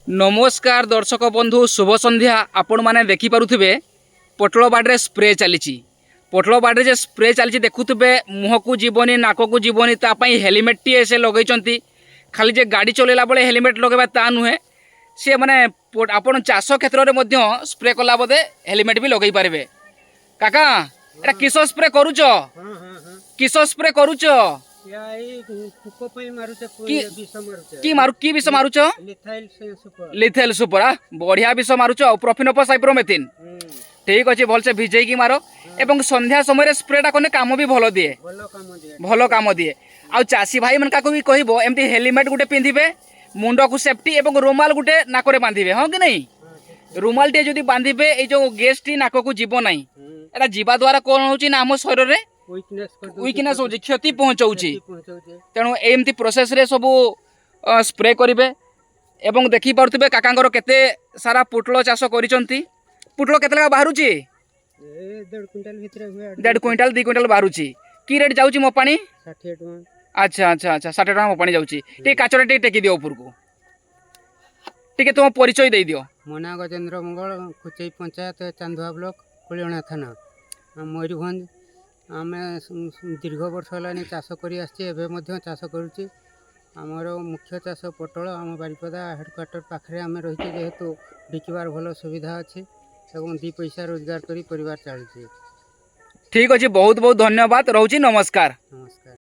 नमस्कार दर्शक बंधु शुभ संध्या। आपण मैंने देखिपे पोटल बाड़े स्प्रे चली पोटल बाड़े जे स्प्रे चली देखुवे मुह को जीवनी नाक को जीवनी हेलमेट टी से लगे खाली जे गाड़ी चलैला बेले हेलमेट लगेबा ता नुहे सी मैंने आपन चाष क्षेत्र में स्प्रे कला बोधे हेलमेट भी लगे पारे। काका एटा किस स्प्रे करूच किस स्प्रे करूच की विष मारुच लिथेल सुपर बढ़िया विष मारुच प्रोफिनोफस साइप्रोमेथिन ठीक अच्छे भलसे भिजेकी मार एवं संध्या समय स्प्रेटा कने काम भी भल काम दिए आ चाषी भाई मन का भी कहबो एमती हेलमेट गुटे पिंधिबे मुंड को सेफ्टी एवं रुमाल गुटे नाकरे बांधिबे हाँ कि नहीं रुमाल टे जदि बांधिबे ए जो गैस टी नाक को जीव नहीं एटा जीवा द्वारा कौन होची ना आम शरीर रे वीकनेस होची क्षति पहुंचाउची तेणु एमती प्रोसेस रे सब स्प्रे करिवे एवं देखि पारुथिबे काकांगर केते सारा पुटलो चाष करिसंती पुटलो केते लगा बाहरुची 1.5 क्विंटाल 2 क्विंटाल बाहरुची की रेट जाउची मो पानी 60 टका अच्छा अच्छा अच्छा 60 टका मो पानी जाउची टे काचरे टे टेकी दियो ऊपर को टिके तुम परिचय दे दियो मना गजेंद्र मंगल कुचई पंचायत चांदुआ ब्लॉक कुलियणा थाना मयूरभंज आम दीर्घ वर्ष है चाष कर चाष करुच्चे आमर मुख्य चाष पटल आम बारिपदा हेडक्वार्टर पाखे आम रही जेहेतु बिकबार भल सुविधा अच्छे और 2 पैसा रोजगार करी परिवार चलुचे। ठीक अच्छे बहुत बहुत धन्यवाद रोची नमस्कार।